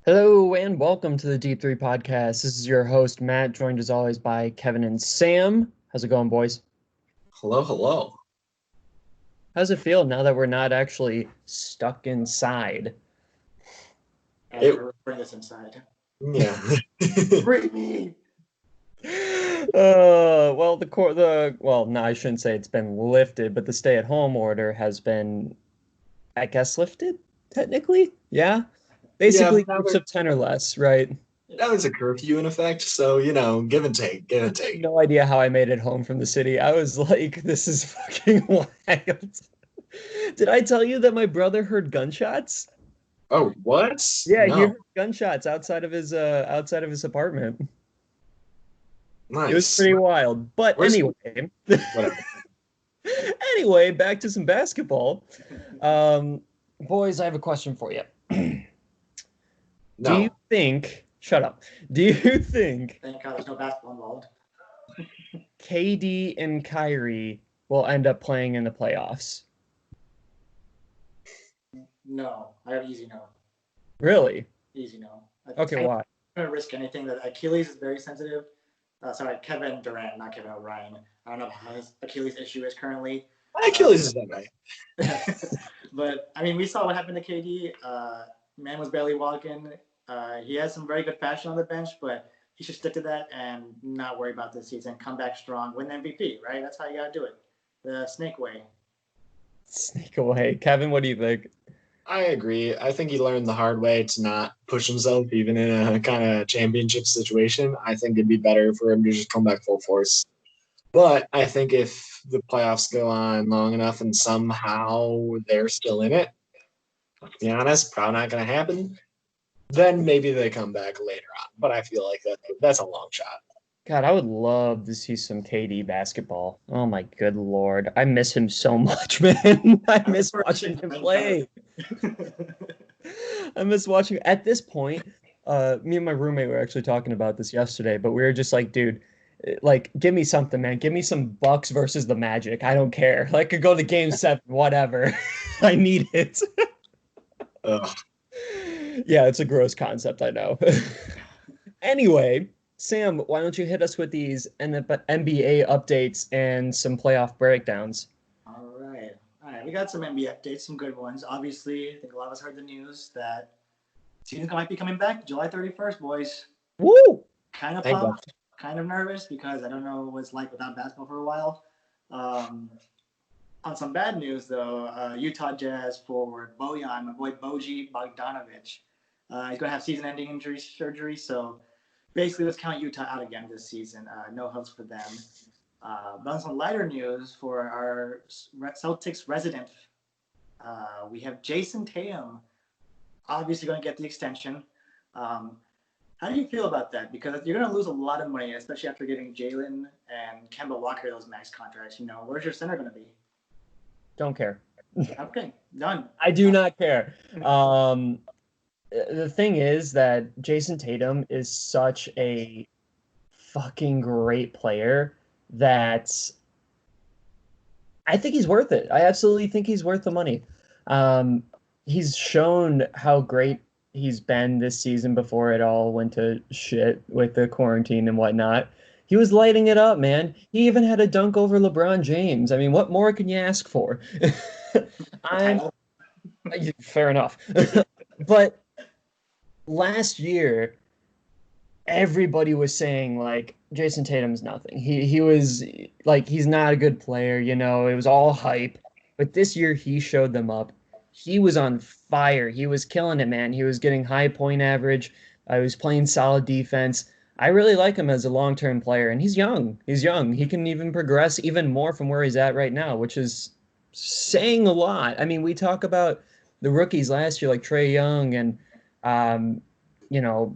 Hello and welcome to the Deep Three Podcast. This is your host, Matt, joined as always by Kevin and Sam. How's it going, boys? Hello, hello. How's it feel now that we're not actually stuck inside? As we're recording this inside. Yeah. Bring me. No, I shouldn't say it's been lifted, but the stay-at-home order has been, I guess, lifted technically. Yeah, basically groups of 10 or less, right? Now there's a curfew in effect, so give and take, give and take. No idea how I made it home from the city. I was like, this is fucking wild. Did I tell you that my brother heard gunshots? Oh, what? Yeah, he No. heard gunshots outside of his apartment. Nice. It was pretty wild. But anyway, anyway, back to some basketball. Boys, I have a question for you. No. Do you think? Shut up. Do you think Thank God there's no basketball involved. KD and Kyrie will end up playing in the playoffs? No, I have easy no. Really? Easy no. Okay, why? I'm gonna risk anything. That Achilles is very sensitive. Sorry, Kevin Durant, not Kevin O'Brien. I don't know how his Achilles issue is currently. Achilles is that way. But I mean, we saw what happened to KD. Man was barely walking. He has some very good passion on the bench, but he should stick to that and not worry about this season. Come back strong, win MVP. Right? That's how you gotta do it. The snake way. Sneak away. Kevin, what do you think? I agree. I think he learned the hard way to not push himself even in a kind of championship situation. I think it'd be better for him to just come back full force. But I think if the playoffs go on long enough and somehow they're still in it, to be honest, probably not going to happen, then maybe they come back later on. But I feel like that's a long shot. God, I would love to see some KD basketball. Oh my good lord. I miss him so much, man. I miss watching him play. I miss watching at this point. Me and my roommate were actually talking about this yesterday, but we were just like, dude, like, give me something, man. Give me some Bucks versus the Magic. I don't care. Like, could go to game 7, whatever. I need it. Ugh. Yeah, it's a gross concept, I know. Anyway, Sam, why don't you hit us with these NBA updates and some playoff breakdowns? All right. We got some NBA updates, some good ones. Obviously, I think a lot of us heard the news that season might be coming back July 31st, boys. Woo! Kind of pumped, kind of nervous because I don't know what it's like without basketball for a while. On some bad news, though, Utah Jazz forward Bojan, my boy Boji Bogdanovic, he's going to have season-ending injury surgery, so basically let's count Utah out again this season. No hopes for them. But on some lighter news for our Celtics resident, we have Jason Tatum obviously going to get the extension. How do you feel about that? Because you're going to lose a lot of money, especially after giving Jalen and Kemba Walker those max contracts. Where's your center going to be? Don't care. Okay, done. I do not care. The thing is that Jason Tatum is such a fucking great player that I think he's worth it. I absolutely think he's worth the money. He's shown how great he's been this season before it all went to shit with the quarantine and whatnot. He was lighting it up, man. He even had a dunk over LeBron James. I mean, what more can you ask for? Fair enough. But last year, everybody was saying, like, Jason Tatum's nothing. He was, like, he's not a good player, it was all hype. But this year, he showed them up. He was on fire. He was killing it, man. He was getting high point average. He was playing solid defense. I really like him as a long-term player, and he's young. He's young. He can even progress even more from where he's at right now, which is saying a lot. I mean, we talk about the rookies last year, like Trae Young and,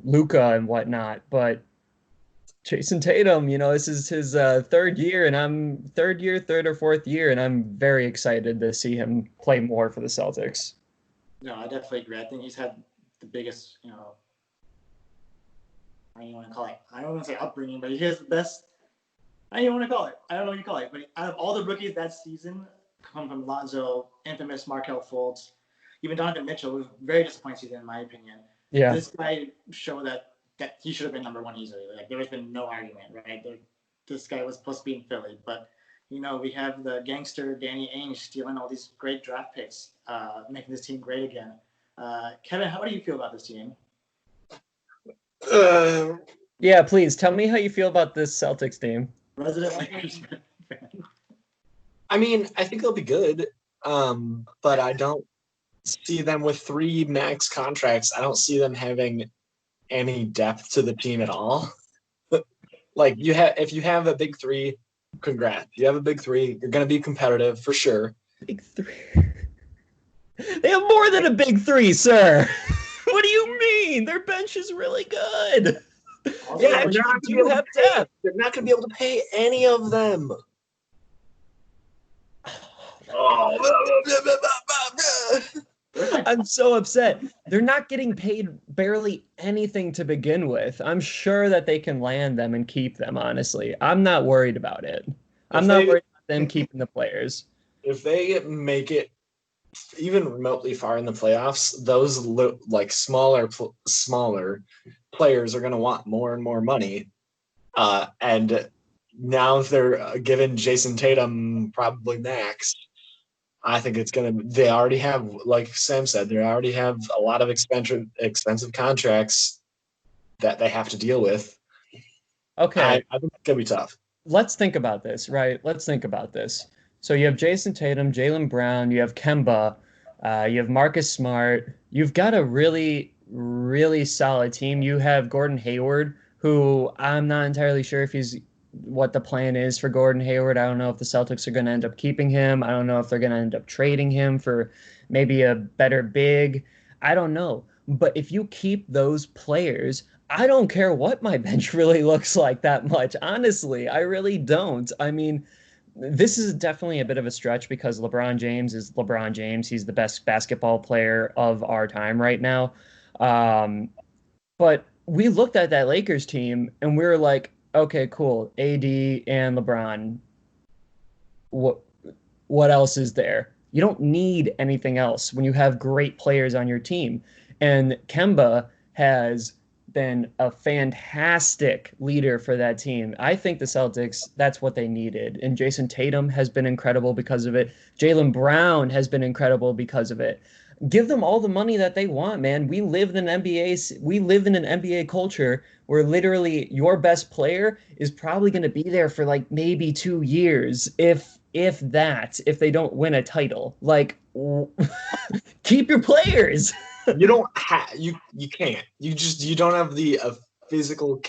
Luka and whatnot, but Jason Tatum, this is his third or fourth year, and I'm very excited to see him play more for the Celtics. No, I definitely agree. I think he's had the biggest, I don't want to call it. I don't want to say upbringing, but he has the best. I don't even want to call it. I don't know what you call it. But out of all the rookies that season, come from Lonzo, infamous Markel Fultz, even Donovan Mitchell was very disappointing season in my opinion. Yeah. This guy showed that he should have been number one easily. Like there has been no argument, right? This guy was supposed to be in Philly, but we have the gangster Danny Ainge stealing all these great draft picks, making this team great again. Kevin, how do you feel about this team? Uh, Yeah, please tell me how you feel about this Celtics team. Resident Lakers fan. I mean, I think they'll be good, but I don't see them with 3 max contracts. I don't see them having any depth to the team at all. Like if you have a big 3, congrats. You have a big 3, you're going to be competitive for sure. Big three. They have more than a big 3, sir. What do you mean? Their bench is really good. Yeah, They actually do have depth. they're not going to be able to pay any of them. I'm so upset. They're not getting paid barely anything to begin with. I'm sure that they can land them and keep them, honestly. I'm not worried about it. I'm not worried about them keeping the players. If they make it even remotely far in the playoffs, those smaller players are going to want more and more money. And now if they're giving Jason Tatum probably max, I think it's going to. They already have, like Sam said, they already have a lot of expensive contracts that they have to deal with. Okay, I think it's going to be tough. let's think about this, right? Let's think about this. So you have Jason Tatum, Jaylen Brown, you have Kemba, you have Marcus Smart. You've got a really, really solid team. You have Gordon Hayward, who I'm not entirely sure if he's what the plan is for Gordon Hayward. I don't know if the Celtics are going to end up keeping him. I don't know if they're going to end up trading him for maybe a better big. I don't know. But if you keep those players, I don't care what my bench really looks like that much. Honestly, I really don't. I mean, this is definitely a bit of a stretch because LeBron James is LeBron James. He's the best basketball player of our time right now. Um, but we looked at that Lakers team and we were like, okay, cool. AD and LeBron. What what else is there? You don't need anything else when you have great players on your team. And Kemba has been a fantastic leader for that team. I think the Celtics, that's what they needed. And Jason Tatum has been incredible because of it. Jaylen Brown has been incredible because of it. Give them all the money that they want, man. We live in an NBA culture where literally your best player is probably going to be there for like maybe 2 years, if that, if they don't win a title. Like, keep your players. You don't have you can't. You don't have the physical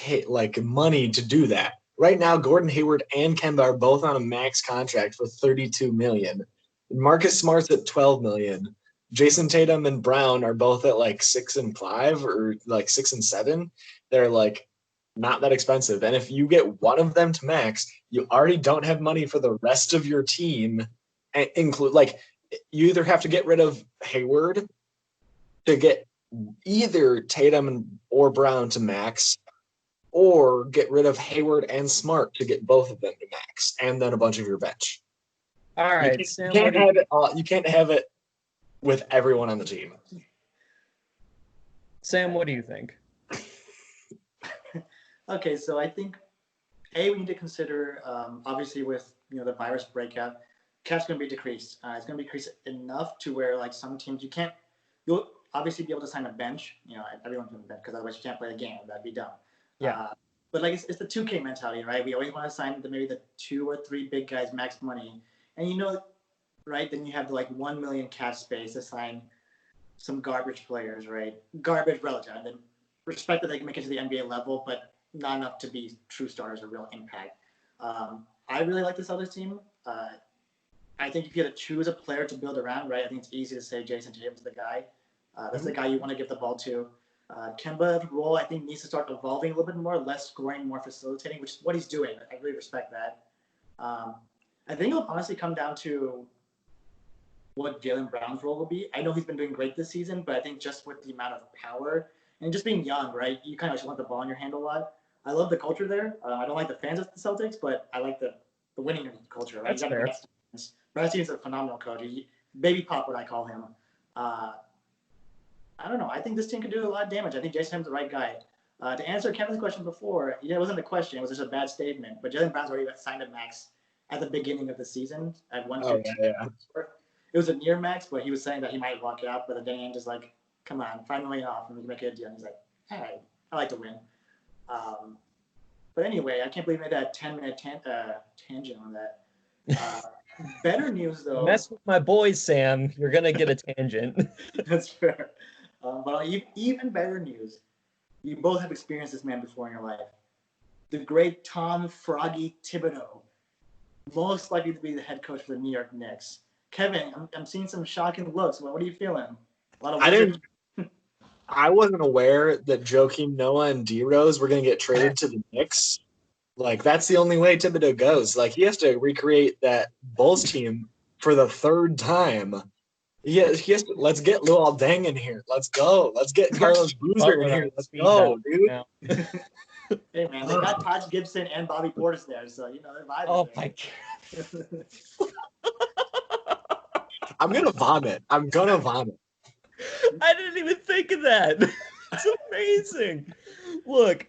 money to do that. Right now, Gordon Hayward and Kemba are both on a max contract for $32 million. Marcus Smart's at $12 million. Jason Tatum and Brown are both at like 6 and 5 or like 6 and 7. They're like not that expensive. And if you get one of them to max, you already don't have money for the rest of your team. Include like you either have to get rid of Hayward to get either Tatum or Brown to max, or get rid of Hayward and Smart to get both of them to max, and then a bunch of your bench. All right, you Sam, can't have it. You can't have it with everyone on the team. Sam, what do you think? Okay, so I think we need to consider obviously with the virus breakout, cap's going to be decreased. It's going to be decreased enough to where like some teams you'll obviously be able to sign a bench. Everyone's going to bench because otherwise you can't play a game. That'd be dumb. Yeah. But like it's the 2K mentality, right? We always want to sign maybe the 2 or 3 big guys max money, and right? Then you have like 1 million cap space to sign some garbage players, right? Garbage relative, and then respect that they can make it to the NBA level, but not enough to be true starters or real impact. I really like this other team. I think if you had to choose a player to build around, right? I think it's easy to say Jason Tatum's the guy. That's the guy you want to give the ball to. Kemba's role, I think, needs to start evolving a little bit more, less scoring, more facilitating, which is what he's doing. I really respect that. I think it'll honestly come down to what Jaylen Brown's role will be. I know he's been doing great this season, but I think just with the amount of power and just being young, right? You kind of just want the ball in your hand a lot. I love the culture there. I don't like the fans of the Celtics, but I like the winning culture. Right? That's fair. Brad Stevens is a phenomenal coach. Baby Pop, what I call him. I don't know. I think this team could do a lot of damage. I think Jason Tatum's the right guy. To answer Kevin's question before, it wasn't a question; it was just a bad statement. But Jalen Brown's already signed a max at the beginning of the season at 115. Oh yeah. It was a near max, but he was saying that he might walk it out. But then Ainge is like, "Come on, $5 million off, and we can make it a deal." And he's like, "All right, I like to win." Um, but anyway, I can't believe I made that 10-minute tangent on that. Better news though. Mess with my boys, Sam. You're gonna get a tangent. That's fair. But even better news. You both have experienced this man before in your life. The great Tom Froggy Thibodeau, most likely to be the head coach for the New York Knicks. Kevin, I'm seeing some shocking looks. What are you feeling? A lot of I wasn't aware that Joakim Noah and D Rose were going to get traded to the Knicks. Like, that's the only way Thibodeau goes. Like, he has to recreate that Bulls team for the third time. He has to, let's get Luol Deng in here. Let's go. Let's get Carlos Boozer in here. Let's go, dude. Hey, man, they got Taj Gibson and Bobby Portis there, so, they're vibing. Oh, there. my God. I'm going to vomit. I didn't even think of that. It's amazing. Look,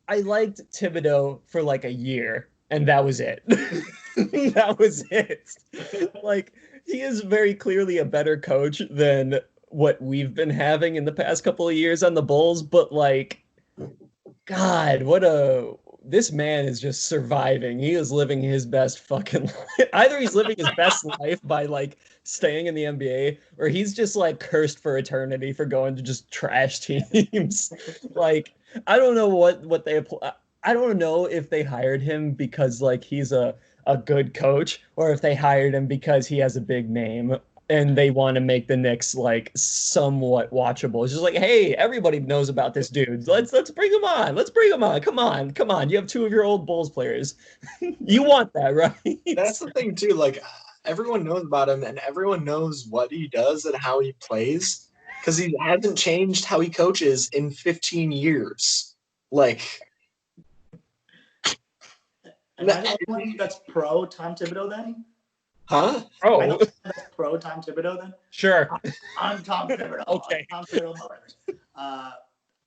I liked Thibodeau for like a year, and that was it. That was it. Like, he is very clearly a better coach than what we've been having in the past couple of years on the Bulls, but like, God, this man is just surviving. He is living his best fucking life. Either he's living his best life by like staying in the NBA, or he's just like cursed for eternity for going to just trash teams. Like, I don't know what they apply. I don't know if they hired him because like he's a good coach, or if they hired him because he has a big name and they want to make the Knicks like somewhat watchable. It's just like, hey, everybody knows about this dude. Let's bring him on. Let's bring him on. Come on. You have two of your old Bulls players. You want that, right? That's the thing too. Like, everyone knows about him, and everyone knows what he does and how he plays, because he hasn't changed how he coaches in 15 years. Like, that's pro Tom Thibodeau then? huh? Oh, that's pro Tom Thibodeau then? Sure. I'm Tom Thibodeau. Okay. I'm Tom Thibodeau.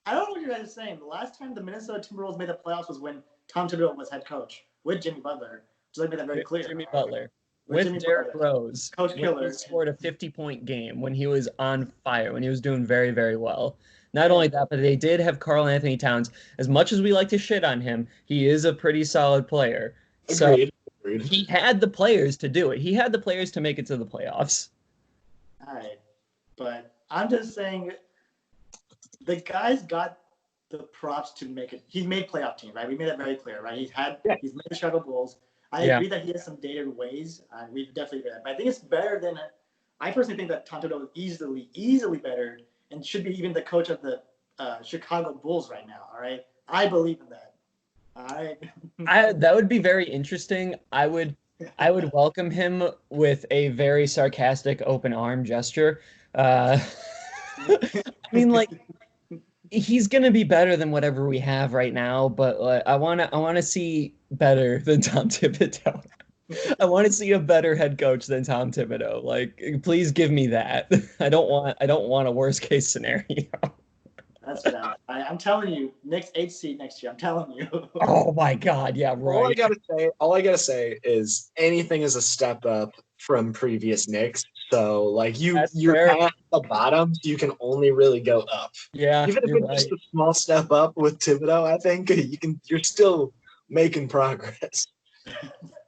I don't know what you guys are saying. The last time the Minnesota Timberwolves made the playoffs was when Tom Thibodeau was head coach with Jimmy Butler. Just like made that very clear. Jimmy Butler. With Derrick Rose. Coach Killer. He scored a 50-point game when he was on fire, when he was doing very, very well. Not only that, but they did have Karl Anthony Towns. As much as we like to shit on him, he is a pretty solid player. Agreed. He had the players to do it. He had the players to make it to the playoffs. All right. But I'm just saying the guy's got the props to make it. He's made playoff teams, right? We made that very clear, right? He's made the Chicago Bulls. I agree that he has some dated ways. We've definitely agree that. But I think it's better than I personally think that Tom Thibodeau is easily better and should be even the coach of the Chicago Bulls right now. All right. I believe in that. All right. That would be very interesting. I would welcome him with a very sarcastic open arm gesture. I mean, like, he's gonna be better than whatever we have right now, but I wanna see better than Tom Thibodeau. I want to see a better head coach than Tom Thibodeau. Like, please give me that. I don't want a worst case scenario. That's bad. I'm telling you, Knicks 8th seed next year. I'm telling you. Oh my God, yeah, right. All I gotta say is anything is a step up from previous Knicks. So like you're past the bottom, you can only really go up. Yeah, even if it's just a small step up with Thibodeau, I think you're still making progress.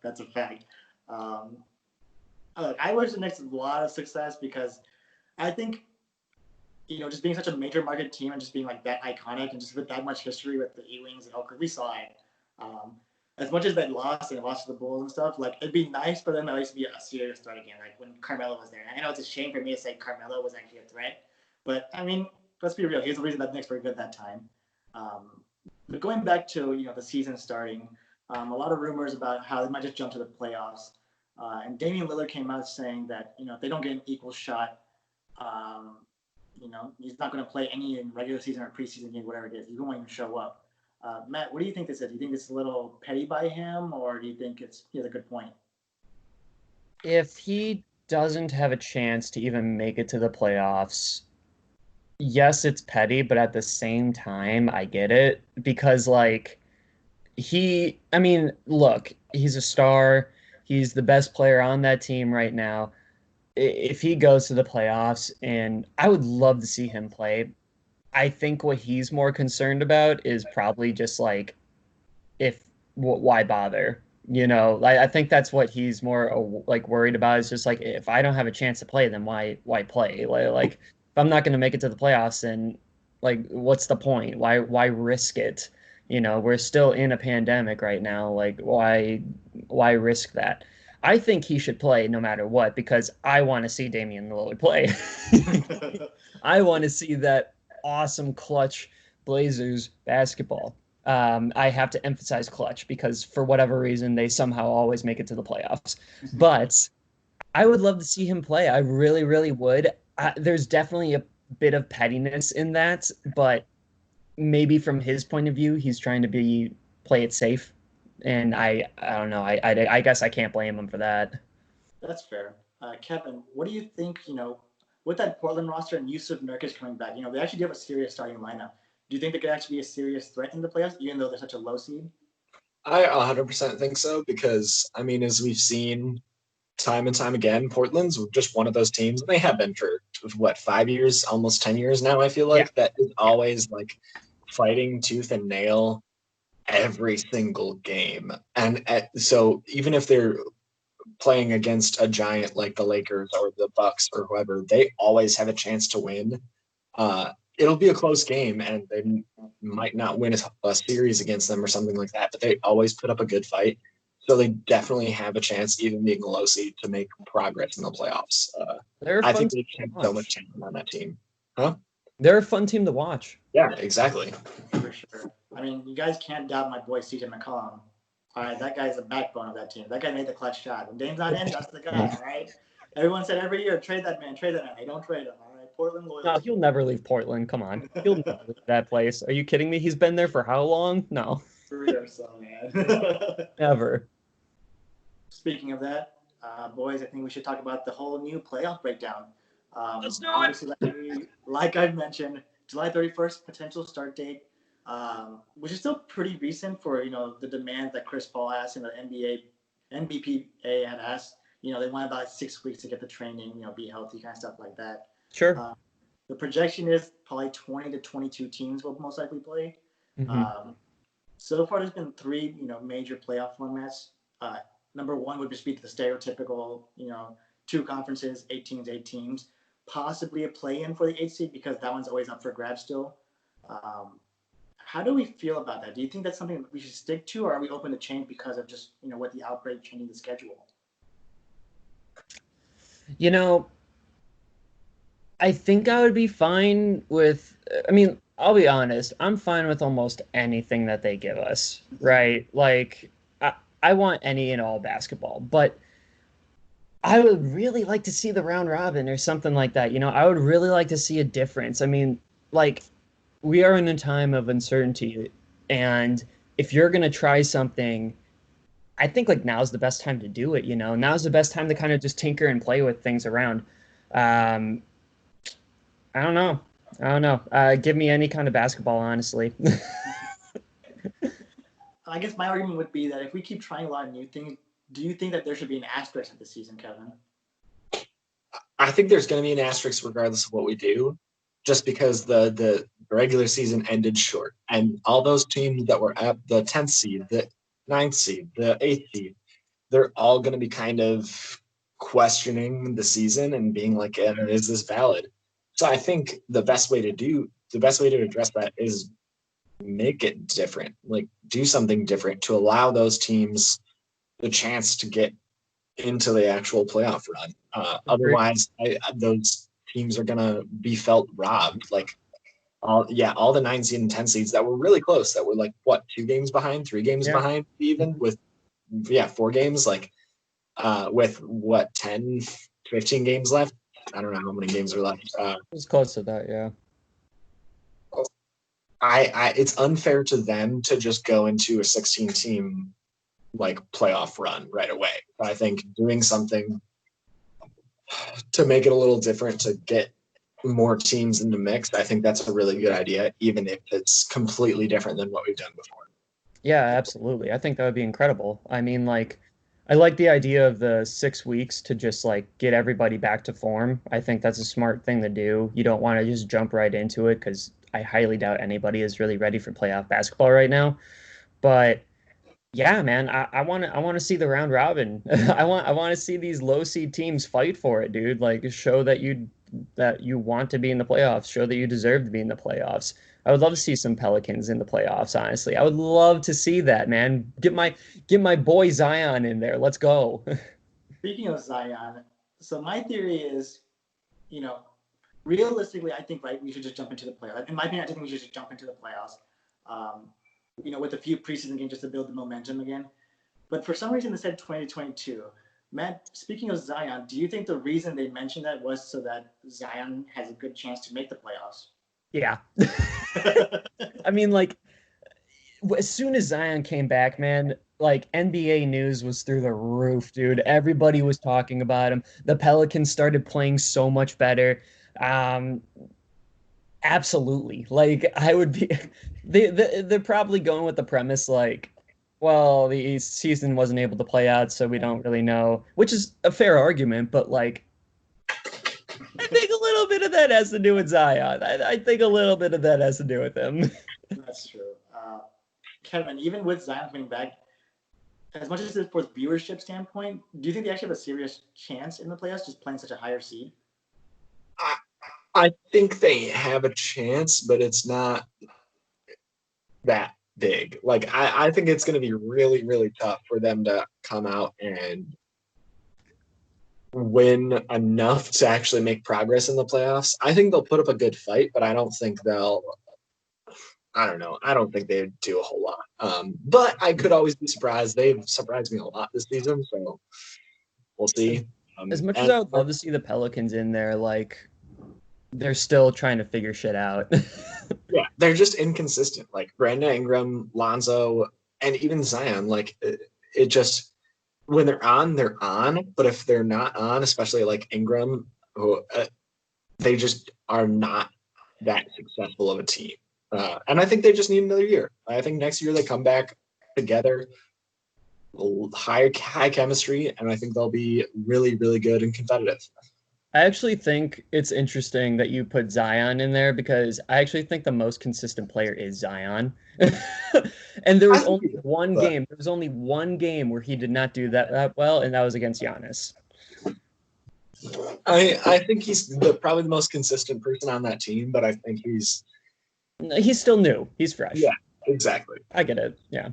That's a fact. Look, I wish the Knicks a lot of success because I think, just being such a major market team and just being like that iconic and just with that much history with the Ewings and Oakland, we saw it. As much as they lost to the Bulls and stuff, like it'd be nice for them at least to be a serious threat again, like when Carmelo was there. And I know it's a shame for me to say Carmelo was actually a threat, but I mean, let's be real. He's the reason that the Knicks were good that time. But going back to the season starting, a lot of rumors about how they might just jump to the playoffs. And Damian Lillard came out saying that if they don't get an equal shot, he's not going to play any in regular season or preseason games, whatever it is. He won't even show up. Matt, what do you think this is? Do you think this is a little petty by him, or do you think he has a good point? If he doesn't have a chance to even make it to the playoffs, yes, it's petty, but at the same time, I get it because like I mean, look, he's a star. He's the best player on that team right now. If he goes to the playoffs, and I would love to see him play, I think what he's more concerned about is probably just like if why bother? I think that's what he's more like worried about is just like if I don't have a chance to play, then why play? Like if I'm not going to make it to the playoffs, then like what's the point? Why risk it? We're still in a pandemic right now. Like why risk that? I think he should play no matter what because I want to see Damian Lillard play. I want to see that awesome clutch Blazers basketball. I have to emphasize clutch because for whatever reason they somehow always make it to the playoffs. But I would love to see him play. I really, really would. There's definitely a bit of pettiness in that, but maybe from his point of view, he's trying to play it safe. And I don't know. I guess I can't blame him for that. That's fair. Kevin, what do you think, with that Portland roster and Yusuf Nurkic coming back, they actually do have a serious starting lineup. Do you think they could actually be a serious threat in the playoffs, even though they're such a low seed? I 100% think so because, I mean, as we've seen time and time again, Portland's just one of those teams. They have been for, 5 years, almost 10 years now, I feel like, that is always like fighting tooth and nail every single game. And so even if they're playing against a giant like the Lakers or the Bucks or whoever, they always have a chance to win. It'll be a close game, and they might not win a series against them or something like that, but they always put up a good fight. So they definitely have a chance, even being a low seed, to make progress in the playoffs. I think they have so much talent on that team. Huh? They're a fun team to watch. Yeah, exactly. For sure. I mean, you guys can't doubt my boy CJ McCollum. All right, that guy's the backbone of that team. That guy made the clutch shot. When Dame's not in, that's the guy, all right? Everyone said every year, trade that man. Hey, don't trade him, all right? Portland loyalty. No, he'll never leave Portland. Come on. He'll never leave that place. Are you kidding me? He's been there for how long? No. 3 or so, man. Never. Speaking of that, boys, I think we should talk about the whole new playoff breakdown. Let's do it! Like I mentioned, July 31st, potential start date. Which is still pretty recent for the demand that Chris Paul asked and the NBPA had asked. They want about 6 weeks to get the training, be healthy, kind of stuff like that. Sure. The projection is probably 20 to 22 teams will most likely play. Mm-hmm. So far, there's been 3 major playoff formats. Number 1 would just be the stereotypical 2 conferences, 8 teams, possibly a play-in for the 8th seed because that one's always up for grabs still. How do we feel about that? Do you think that's something that we should stick to, or are we open to change because of just what the outbreak changing the schedule? I think I would be fine with. I mean, I'll be honest. I'm fine with almost anything that they give us, right? Like, I want any and all basketball, but I would really like to see the round robin or something like that. I would really like to see a difference. I mean, like, we are in a time of uncertainty, and if you're going to try something, I think like now's the best time to do it. Now's the best time to kind of just tinker and play with things around. I don't know. Give me any kind of basketball, honestly. I guess my argument would be that if we keep trying a lot of new things, do you think that there should be an asterisk at the season, Kevin? I think there's going to be an asterisk regardless of what we do, just because the regular season ended short. And all those teams that were at the 10th seed, the 9th seed, the 8th seed, they're all going to be kind of questioning the season and being like, is this valid? So I think the best way to address that is make it different, like do something different to allow those teams the chance to get into the actual playoff run. Otherwise, those teams are going to be felt robbed. Like, all the 9 seed and 10 seeds that were really close, that were like, 2 games behind, 3 games behind, even with, 4 games, like, with 10, 15 games left. I don't know how many games are left. It's close to that, yeah. It's unfair to them to just go into a 16-team like playoff run right away. But I think doing something to make it a little different to get more teams in the mix, I think that's a really good idea, even if it's completely different than what we've done before. Yeah, absolutely. I think that would be incredible. I mean, like, I like the idea of the 6 weeks to just like get everybody back to form. I think that's a smart thing to do. You don't want to just jump right into it because I highly doubt anybody is really ready for playoff basketball right now. But yeah, man, I want to see the round robin. I want to see these low seed teams fight for it, dude. Like show that you want to be in the playoffs, show that you deserve to be in the playoffs. I would love to see some Pelicans in the playoffs, honestly. I would love to see that, man. Get my boy Zion in there. Let's go. Speaking of Zion, so my theory is, you know, realistically, I think right we should just jump into the playoffs. In my opinion, I think we should just jump into the playoffs. Um, with a few preseason games just to build the momentum again. But for some reason, they said 2022. Matt, speaking of Zion, do you think the reason they mentioned that was so that Zion has a good chance to make the playoffs? Yeah. I mean, like as soon as Zion came back, man, like NBA news was through the roof, dude. Everybody was talking about him. The Pelicans started playing so much better. Um, Absolutely. Like I would be they're probably going with the premise like, well, the season wasn't able to play out, so we don't really know, which is a fair argument, but like I think a little bit of that has to do with Zion. I think a little bit of that has to do with him. That's true. Kevin, even with Zion coming back, as much as it's for viewership standpoint, do you think they actually have a serious chance in the playoffs just playing such a higher seed? I, I think they have a chance, but it's not that big. Like I think it's going to be really, really tough for them to come out and win enough to actually make progress in the playoffs. I think they'll put up a good fight, but I don't think they'll. I don't know. I don't think they'd do a whole lot. But I could always be surprised. They've surprised me a lot this season, so we'll see. As much as And I would love to see the Pelicans in there, like they're still trying to figure shit out. yeah, they're just inconsistent. Like Brandon Ingram, Lonzo, and even Zion. Like it just when they're on, they're on. But if they're not on, especially like Ingram, who they just are not that successful of a team. And I think they just need another year. I think next year they come back together, high chemistry, and I think they'll be really, really good and competitive. I actually think it's interesting that you put Zion in there because I actually think the most consistent player is Zion. And there was only one but game. There was only one game where he did not do that well, and that was against Giannis. I think he's probably the most consistent person on that team, but I think He's still new. He's fresh. yeah, exactly. I get it. Yeah.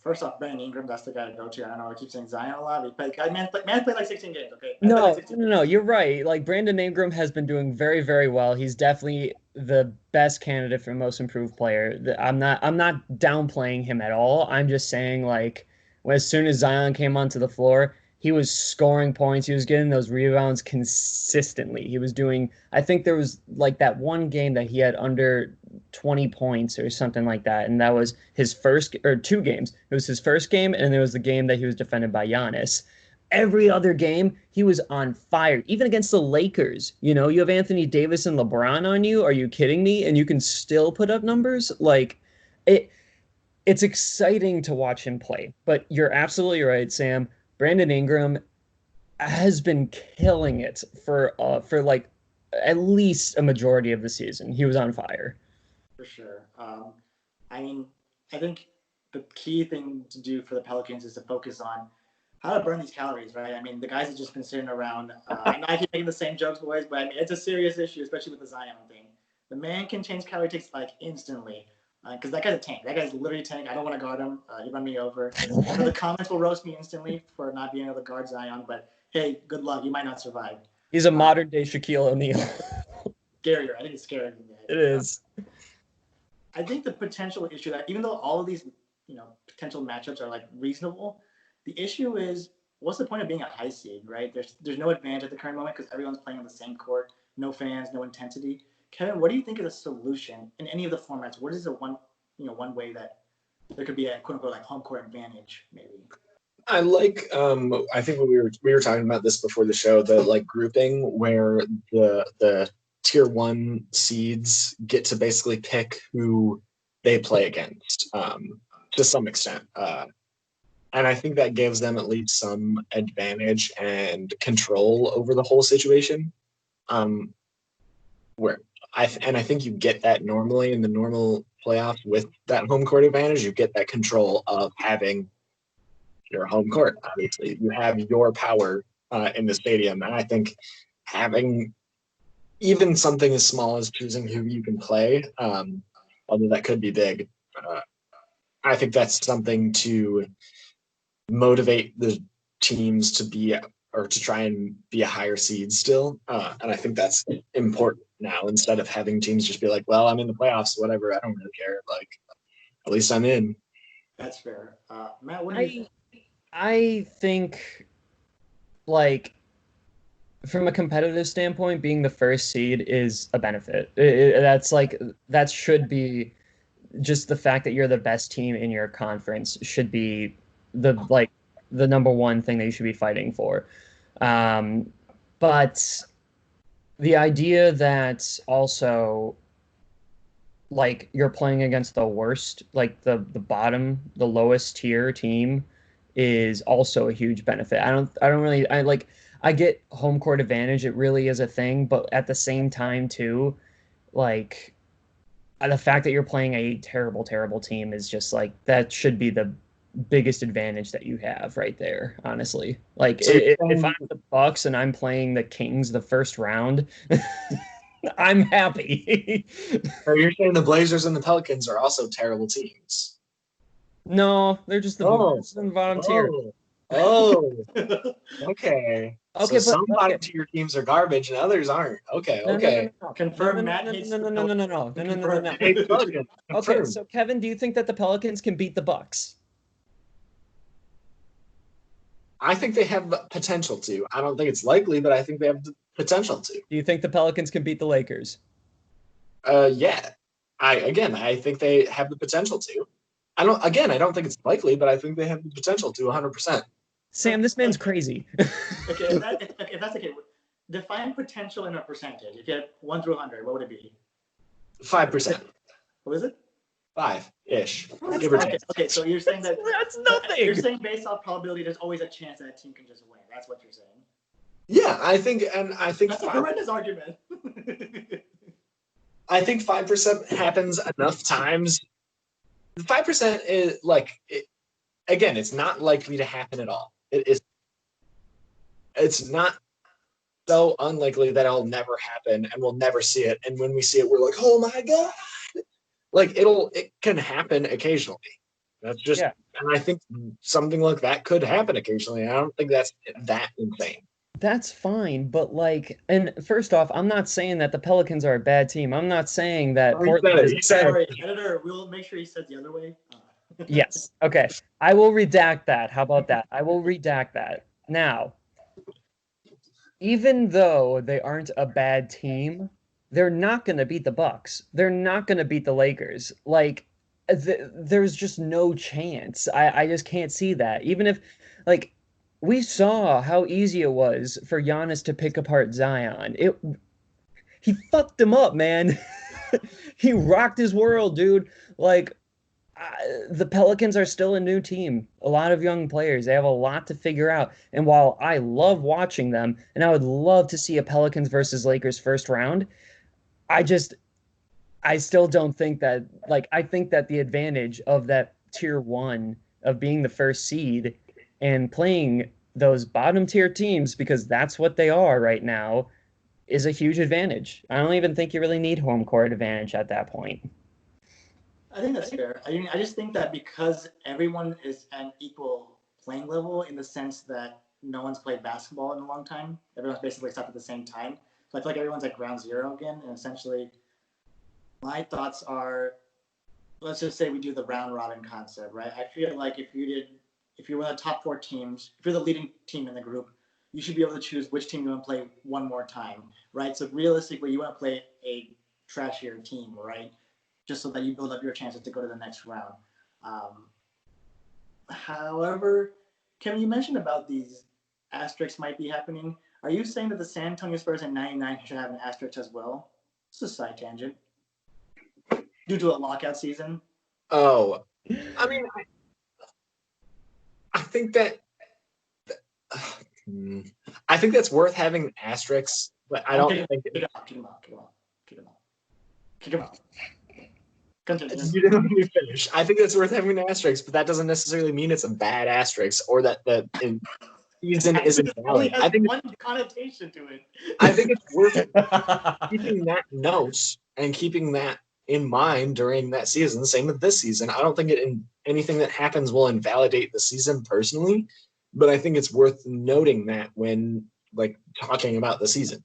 First off, Brandon Ingram, that's the guy to go to. I don't know. I keep saying Zion a lot. Man played like 16 games. Okay. No, you're right. Like Brandon Ingram has been doing very, very well. He's definitely the best candidate for most improved player. I'm not downplaying him at all. I'm just saying like as soon as Zion came onto the floor, he was scoring points. He was getting those rebounds consistently. He was doing, I think there was like that one game that he had under 20 points or something like that. And that was his first or two games. It was his first game, and there was the game that he was defended by Giannis. Every other game, he was on fire. Even against the Lakers, you have Anthony Davis and LeBron on you. Are you kidding me? And you can still put up numbers? Like it's exciting to watch him play. But you're absolutely right, Sam. Brandon Ingram has been killing it for like at least a majority of the season. He was on fire. For sure. I mean, I think the key thing to do for the Pelicans is to focus on how to burn these calories, right? I mean, the guys have just been sitting around. I know I keep making the same jokes, boys, but I mean, it's a serious issue, especially with the Zion thing. The man can change calorie takes like instantly, because that guy's a tank. That guy's literally a tank. I don't want to guard him. He run me over. So the comments will roast me instantly for not being able to guard Zion, but hey, good luck. You might not survive. He's a modern day Shaquille O'Neal. Scarier. I think it's scarier than that. It is. I think the potential issue that even though all of these, potential matchups are like reasonable, the issue is what's the point of being a high seed, right? There's no advantage at the current moment because everyone's playing on the same court, no fans, no intensity. Kevin, what do you think is a solution in any of the formats? What is the one way that there could be a quote unquote like home court advantage, maybe? I like I think when we were talking about this before the show, the like grouping where the tier one seeds get to basically pick who they play against to some extent. And I think that gives them at least some advantage and control over the whole situation. Um, where I think you get that normally in the normal playoffs with that home court advantage. You get that control of having your home court. Obviously, you have your power in the stadium, and I think having even something as small as choosing who you can play, although that could be big, uh, I think that's something to motivate the teams to be or to try and be a higher seed still. And I think that's important now instead of having teams just be like, well, I'm in the playoffs, whatever. I don't really care. Like, at least I'm in. That's fair. Matt, what do you think? I think like from a competitive standpoint, being the first seed is a benefit. That's like that should be just the fact that you're the best team in your conference should be the number one thing that you should be fighting for. Um, but the idea that also like you're playing against the worst, like the bottom, the lowest tier team is also a huge benefit. I don't really I like I get home court advantage, it really is a thing, but at the same time too, like the fact that you're playing a terrible, terrible team is just like that should be the biggest advantage that you have right there, honestly. Like So if I'm the Bucks and I'm playing the Kings the first round, I'm happy. you're saying the Blazers and the Pelicans are also terrible teams. No, they're just Oh, the bottom tier. oh, okay. So Okay, but some okay. bottom tier teams are garbage and others aren't. Okay, No, no, no, okay. no, no. No, Confirm no, Matt no, hates no, the no, no, no, no, no, no, no, no, no, no, Confirm. no. Hey, Pelicans, Okay, confirmed. so Kevin, do you think that the Pelicans can beat the Bucks? I think they have the potential to. I don't think it's likely, but I think they have the potential to. Do you think the Pelicans can beat the Lakers? Yeah. I think they have the potential to. I don't think it's likely, but I think they have the potential to 100%. Sam, this man's crazy. Okay, if that's okay, define potential in a percentage. If you had 1 through 100, what would it be? 5%. What is it? 5-ish. That's Give or not- take. Okay, so you're saying that That's nothing. you're saying based off probability, there's always a chance that a team can just win. That's what you're saying. Yeah, I think That's a horrendous argument. I think 5% happens enough times. 5% is like again, it's not likely to happen at all. It's not so unlikely that it'll never happen and we'll never see it. And when we see it, we're like, oh my God. Like it can happen occasionally. That's just Yeah. and I think something like that could happen occasionally. I don't think that's that insane. That's fine, but like, and first off, I'm not saying that the Pelicans are a bad team. I'm not saying that Oh, he Portland said it. is. He said Sorry, editor. We'll make sure he said the other way. Yes. Okay. I will redact that. How about that? I will redact that. Now, even though they aren't a bad team, they're not going to beat the Bucks. They're not going to beat the Lakers. Like, there's just no chance. I just can't see that. Even if, like, we saw how easy it was for Giannis to pick apart Zion. He fucked him up, man. He rocked his world, dude. Like, the Pelicans are still a new team, a lot of young players. They have a lot to figure out. And while I love watching them, and I would love to see a Pelicans versus Lakers first round, I just, I still don't think that, like, I think that the advantage of that tier one of being the first seed and playing those bottom tier teams, because that's what they are right now, is a huge advantage. I don't even think you really need home court advantage at that point. I think that's fair. I mean, I just think that because everyone is an equal playing level in the sense that no one's played basketball in a long time. Everyone's basically stopped at the same time. So I feel like everyone's at ground zero again. And essentially, my thoughts are, let's just say we do the round robin concept, right? I feel like if you were the top 4 teams, if you're the leading team in the group, you should be able to choose which team you want to play one more time, right? So realistically, you want to play a trashier team, right? Just so that you build up your chances to go to the next round. However, Kevin, you mentioned about these asterisks might be happening. Are you saying that the San Antonio Spurs in '99 should have an asterisk as well? It's a side tangent. Due to a lockout season. Oh, I mean, I think that I think that's worth having asterisks, but I don't think kick him out. Continue. you didn't let me finish. I think that's worth having an asterisk, but that doesn't necessarily mean it's a bad asterisk or that the season isn't valid. I think one connotation to it. I think it's worth keeping that note and keeping that in mind during that season. Same with this season. I don't think anything that happens will invalidate the season personally, but I think it's worth noting that when talking about the season.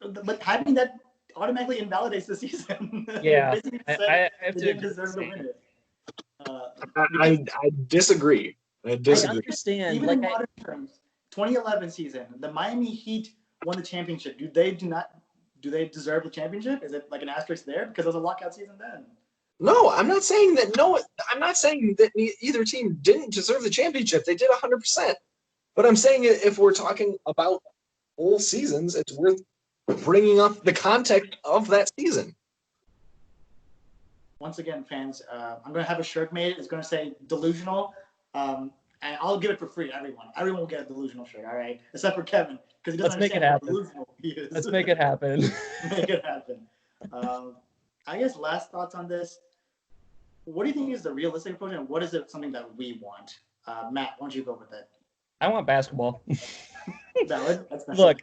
But having that automatically invalidates the season. Yeah, I have to didn't deserve to win it. I disagree. I understand. Even in modern terms, 2011 season, the Miami Heat won the championship. Do they deserve the championship? Is it like an asterisk there because it was a lockout season then? No, I'm not saying that. No, I'm not saying that either team didn't deserve the championship. They did 100%. But I'm saying if we're talking about whole seasons, it's worth bringing up the context of that season. Once again, fans, I'm going to have a shirt made. It's going to say delusional. And I'll give it for free. Everyone will get a delusional shirt. All right, except for Kevin because he doesn't understand how delusional he is. Let's make it happen. Make it happen. I guess last thoughts on this. What do you think is the realistic approach, and what is it something that we want? Matt, why don't you go with it? I want basketball. Valid. Look,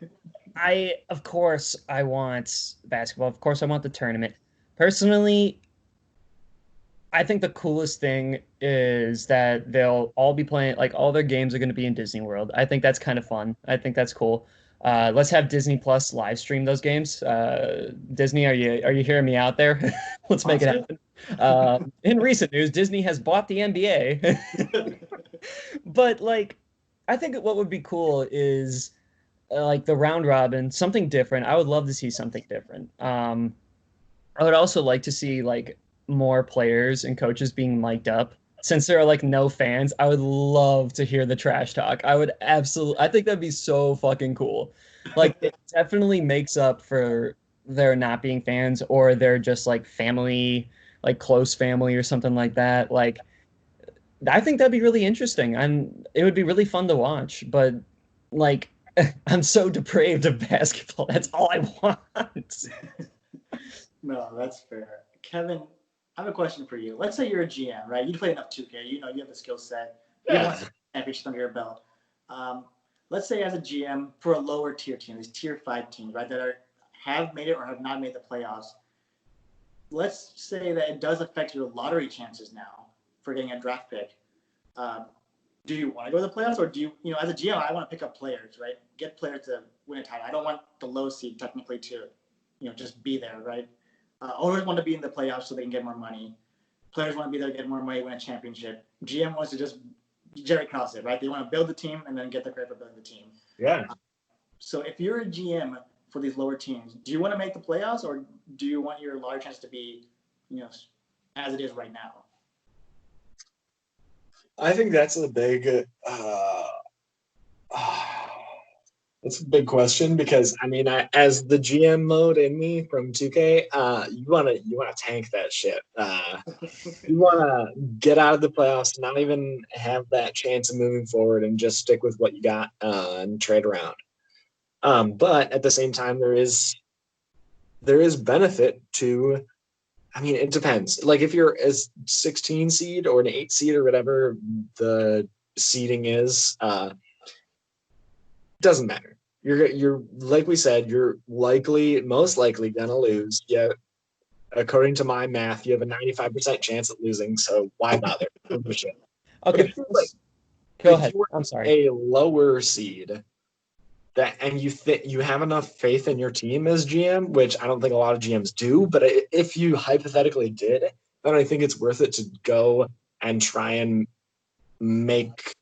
of course I want basketball. Of course I want the tournament. Personally, I think the coolest thing is that they'll all be playing, all their games are going to be in Disney World. I think that's kind of fun. I think that's cool. Let's have Disney Plus live stream those games. Disney, are you hearing me out there? Let's make it happen. In recent news, Disney has bought the NBA. But I think what would be cool is the round robin, something different. I would love to see something different. I would also like to see more players and coaches being mic'd up. Since there are no fans, I would love to hear the trash talk. I think that'd be so fucking cool. It definitely makes up for there not being fans, or they're just family, close family or something like that. I think that'd be really interesting, and it would be really fun to watch. But I'm so depraved of basketball. That's all I want. No, that's fair. Kevin, I have a question for you. Let's say you're a GM, right? You play enough 2K. You have the skill set. You want championships under your belt. Let's say as a GM for a lower tier team, these tier 5 teams, right, that have made it or have not made the playoffs. Let's say that it does affect your lottery chances now for getting a draft pick. Do you want to go to the playoffs, or do you, as a GM, I want to pick up players, right? Get players to win a title. I don't want the low seed technically to, just be there, right? Owners want to be in the playoffs so they can get more money. Players want to be there to get more money, win a championship. GM wants to just Jerry Krause it, right? They want to build the team and then get the credit for building the team. Yeah. So if you're a GM for these lower teams, do you want to make the playoffs, or do you want your lottery chance to be, as it is right now? I think that's a big that's a big question, because as the GM mode in me from 2K, you wanna tank that shit. You wanna get out of the playoffs, not even have that chance of moving forward, and just stick with what you got and trade around. But at the same time, there is benefit to. It depends. If you're a 16 seed or an 8 seed or whatever the seeding is, doesn't matter. You're like we said, you're most likely gonna lose. Yeah, according to my math, you have a 95% chance of losing. So why bother? Okay, go ahead. I'm sorry. A lower seed. And you have enough faith in your team as GM, which I don't think a lot of GMs do, but if you hypothetically did, then I think it's worth it to go and try and make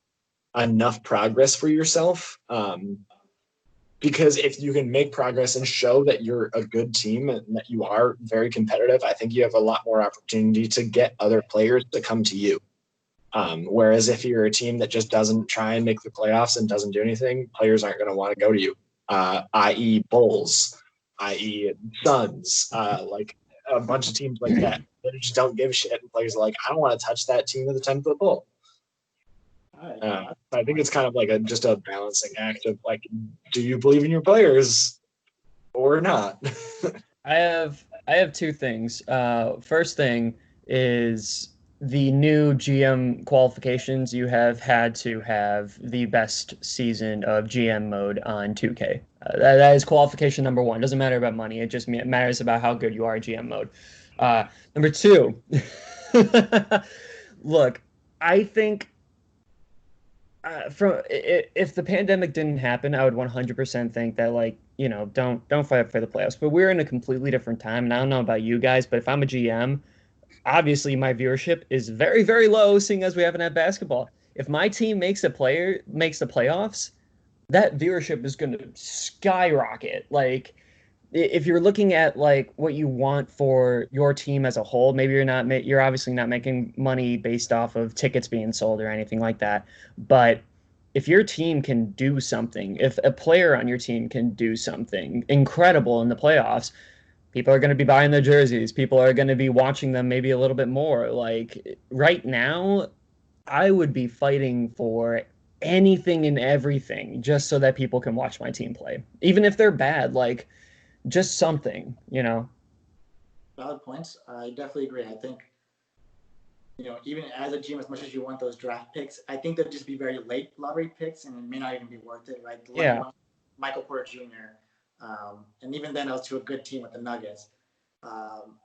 enough progress for yourself. Because if you can make progress and show that you're a good team and that you are very competitive, I think you have a lot more opportunity to get other players to come to you. Whereas if you're a team that just doesn't try and make the playoffs and doesn't do anything, players aren't going to want to go to you, i.e. Bulls, i.e. Suns, like a bunch of teams like that. They just don't give a shit. And players are like, I don't want to touch that team with a 10-foot pole. I think it's kind of like just a balancing act of like, do you believe in your players or not? I have two things. First thing is the new GM qualifications. You have had to have the best season of GM mode on 2K. That is qualification number one. Doesn't matter about money. It just matters about how good you are at GM mode. Number two, look, I think if the pandemic didn't happen, I would 100% think that like don't fight for the playoffs. But we're in a completely different time, and I don't know about you guys, but if I'm a GM, obviously my viewership is very very low, seeing as we haven't had basketball. If my team makes the playoffs, that viewership is going to skyrocket. Like if you're looking at like what you want for your team as a whole, maybe you're obviously not making money based off of tickets being sold or anything like that. But if your team can do something, if a player on your team can do something incredible in the playoffs, people are going to be buying their jerseys. People are going to be watching them maybe a little bit more. Like right now, I would be fighting for anything and everything just so that people can watch my team play. Even if they're bad, like just something, you know. Valid points. I definitely agree. I think, even as a GM, as much as you want those draft picks, I think they'll just be very late lottery picks, and it may not even be worth it, right? The Yeah. one, Michael Porter Jr., and even then, I was to a good team with the Nuggets. Um,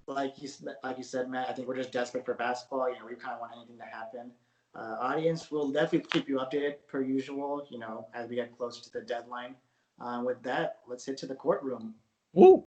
like you said, Matt, I think we're just desperate for basketball. We kind of want anything to happen. Audience, will definitely keep you updated per usual. As we get closer to the deadline. With that, let's head to the courtroom.